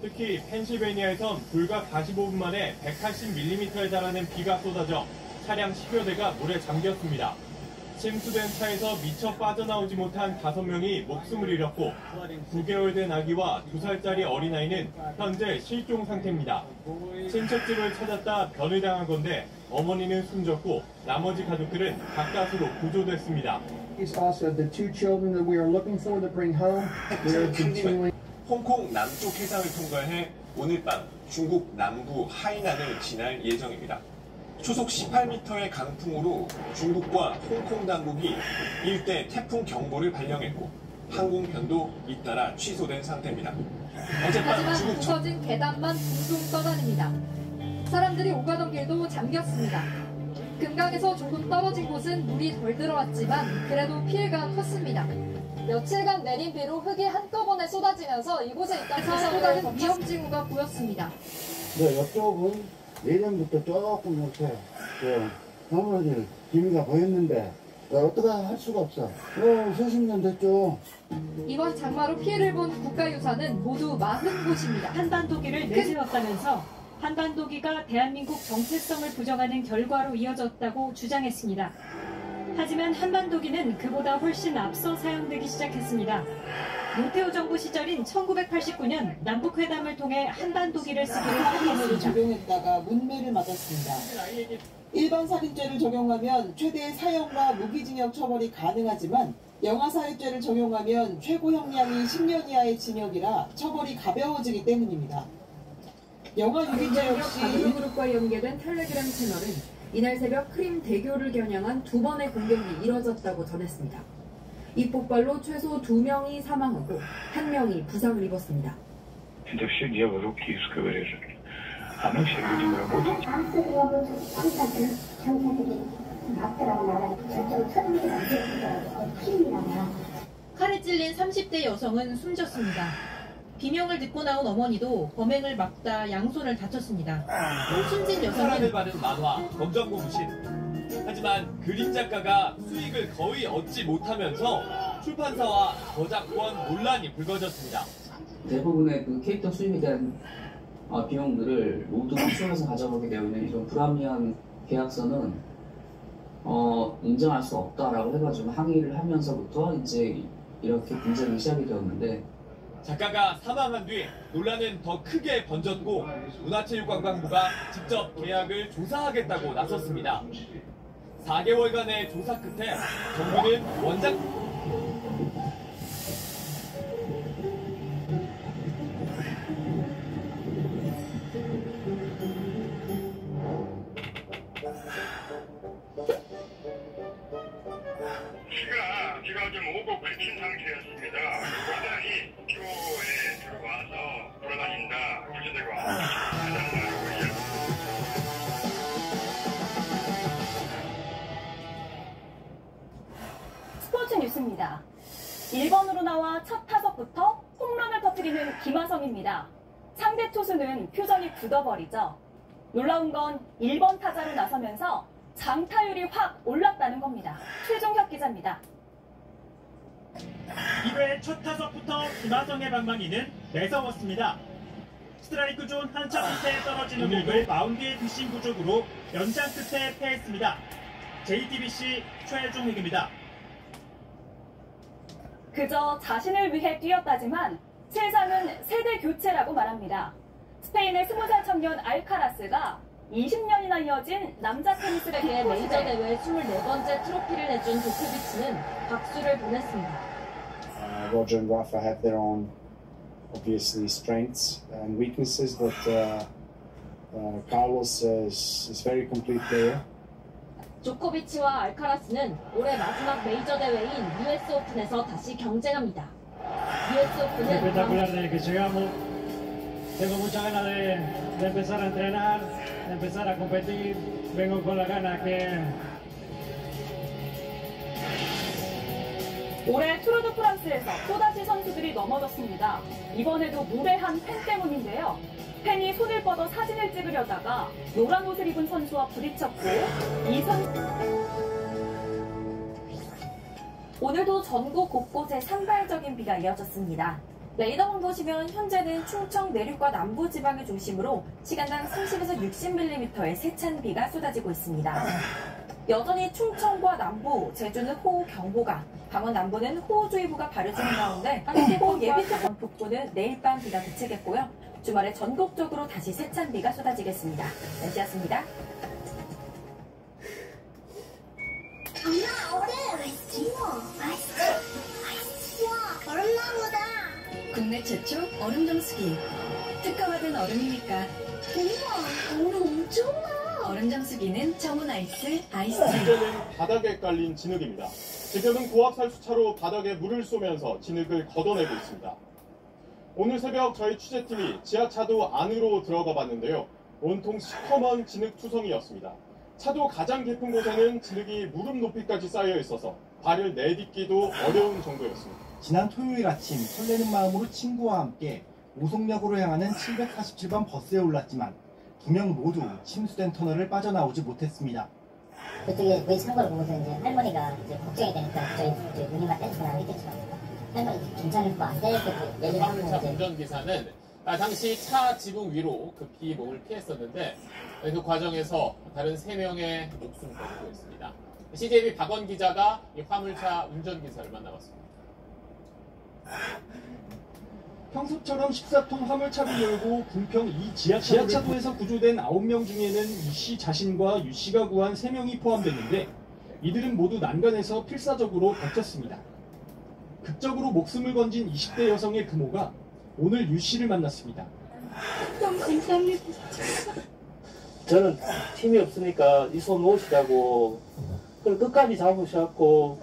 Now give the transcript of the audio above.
특히 펜실베니아에선 불과 45분 만에 180mm에 달하는 비가 쏟아져 차량 10여 대가 물에 잠겼습니다. 침수된 차에서 미처 빠져나오지 못한 5명이 목숨을 잃었고 9개월 된 아기와 2살짜리 어린아이는 현재 실종 상태입니다. 친척집을 찾았다 변을 당한 건데 어머니는 숨졌고 나머지 가족들은 가까스로 구조됐습니다. 홍콩 남쪽 해상을 통과해 오늘 밤 중국 남부 하이난을 지날 예정입니다. 초속 18m의 강풍으로 중국과 홍콩 당국이 일대 태풍 경보를 발령했고 항공편도 잇따라 취소된 상태입니다. 하지만 부서진 계단만 둥둥 떠다닙니다. 사람들이 오가던 길도 잠겼습니다. 금강에서 조금 떨어진 곳은 물이 덜 들어왔지만 그래도 피해가 컸습니다. 며칠간 내린 비로 흙이 한꺼번에 쏟아지면서 이곳에 있던 사람들은 위험지구가 보였습니다. 네, 이쪽은 예전부터 조금 이렇게 넘어질 기미가 보였는데 어떻게 할 수가 없어. 수십 년 됐죠. 이번 장마로 피해를 본 국가유산은 모두 40곳입니다. 한반도기를 내세웠다면서 한반도기가 대한민국 정체성을 부정하는 결과로 이어졌다고 주장했습니다. 하지만 한반도기는 그보다 훨씬 앞서 사용되기 시작했습니다. 노태우 정부 시절인 1989년 남북회담을 통해 한반도기를 쓰기로 합의했습니다. 적용했다가 문매를 맞았습니다. 일반 살인죄를 적용하면 최대 사형과 무기징역 처벌이 가능하지만 영아살해죄를 적용하면 최고 형량이 10년 이하의 징역이라 처벌이 가벼워지기 때문입니다. 영아 유기죄 역시 가족그룹과 연계된 텔레그램 채널은 이날 새벽 크림 대교를 겨냥한 2번의 공격이 이뤄졌다고 전했습니다. 이 폭발로 최소 2명이 사망하고 1명이 부상을 입었습니다. 칼에 찔린 30대 여성은 숨졌습니다. 비명을 듣고 나온 어머니도 범행을 막다 양손을 다쳤습니다. 숨진 여성은 사랑을 받은 만화 검정고 부신. 하지만 그림 작가가 수익을 거의 얻지 못하면서 출판사와 저작권 논란이 불거졌습니다. 대부분의 그 캐릭터 수입에 대한 비용들을 모두 수출해서 가져가게 되어 있는 이런 불합리한 계약서는 인정할 수 없다라고 해가지고 항의를 하면서부터 이제 이렇게 분쟁이 시작이 되었는데. 작가가 사망한 뒤 논란은 더 크게 번졌고 문화체육관광부가 직접 계약을 조사하겠다고 나섰습니다. 4개월간의 조사 끝에 정부는 원작 지가 좀 오고 그친 상태였습니다. 원장이 학교에 들어와서 돌아다닌다, 교체되고 스포츠 뉴스입니다. 1번으로 나와 첫 타석부터 홈런을 터뜨리는 김하성입니다. 상대 투수는 표정이 굳어버리죠. 놀라운 건 1번 타자로 나서면서 장타율이 확 올랐다는 겁니다. 최종혁 기자입니다. 1회 첫 타석부터 김하성의 방망이는 매서웠습니다. 스트라이크 존 한참 끝에 떨어지는 공을 마운드에 드신 부족으로 연장 끝에 패했습니다. JTBC 최종혁입니다. 그저 자신을 위해 뛰었다지만 세상은 세대 교체라고 말합니다. 스페인의 20살 청년 알카라스가 20년이나 이어진 남자 테니스 대회 메이저 대회 24번째 트로피를 내준 조코비치는 박수를 보냈습니다. Roger and Rafa have their own, obviously, strengths and weaknesses, but Carlos is very complete player. 조코비치와 알카라스는 올해 마지막 메이저 대회인 US 오픈에서 다시 경쟁합니다. US 오픈은 espectacular desde que llegamos. Tengo mucha ganas de empezar a entrenar, de empezar a competir. Vengo con la gana que 올해 투르드 프랑스에서 또다시 선수들이 넘어졌습니다. 이번에도 무례한 팬 때문인데요. 팬이 손을 뻗어 사진을 찍으려다가 노란 옷을 입은 선수와 부딪혔고 오늘도 전국 곳곳에 산발적인 비가 이어졌습니다. 레이더만 보시면 현재는 충청 내륙과 남부 지방을 중심으로 시간당 30에서 60mm의 세찬 비가 쏟아지고 있습니다. 여전히 충청과 남부, 제주는 호우경보가, 강원 남부는 호우주의보가 발효지는 가운데 한국 예비특보 북부는 내일 밤 비가 그치겠고요. 주말에 전국적으로 다시 세찬 비가 쏟아지겠습니다. 날씨였습니다. 엄마, 얼음! 맛있지? 맛있지? 와, 얼음나무다! 국내 최초 얼음 정수기. 특허받은 얼음이니까. 우와, 얼음 엄청 많아! 얼음 정수기는 정원 아이스. 문제는 바닥에 깔린 진흙입니다. 지금은 고압살수차로 바닥에 물을 쏘면서 진흙을 걷어내고 있습니다. 오늘 새벽 저희 취재팀이 지하차도 안으로 들어가 봤는데요. 온통 시커먼 진흙투성이었습니다. 차도 가장 깊은 곳에는 진흙이 무릎 높이까지 쌓여 있어서 발을 내딛기도 어려운 정도였습니다. 지난 토요일 아침 설레는 마음으로 친구와 함께 오송역으로 향하는 747번 버스에 올랐지만 2명 모두 침수된 터널을 빠져나오지 못했습니다. 그쪽에 왜 창고를 보고서 이제 할머니가 이제 걱정이 되니까 저희 누님과 댄스나 했겠죠. 할머니 괜찮을 거 안 될 거 얘기를 하면 화물차 운전기사는 당시 차 지붕 위로 급히 몸을 피했었는데 그 과정에서 다른 3명의 목숨을 걸고 있습니다. CJB 박원 기자가 이 화물차 운전기사를 만나봤습니다. 평소처럼 14톤 화물차를 열고 궁평 2 지하차도에서 구조된 9명 중에는 유씨 자신과 유씨가 구한 3명이 포함됐는데 이들은 모두 난간에서 필사적으로 버텼습니다. 극적으로 목숨을 건진 20대 여성의 부모가 오늘 유씨를 만났습니다. 너무 감사합니다. 저는 힘이 없으니까 이 손 놓으시라고 끝까지 잡으셔갖고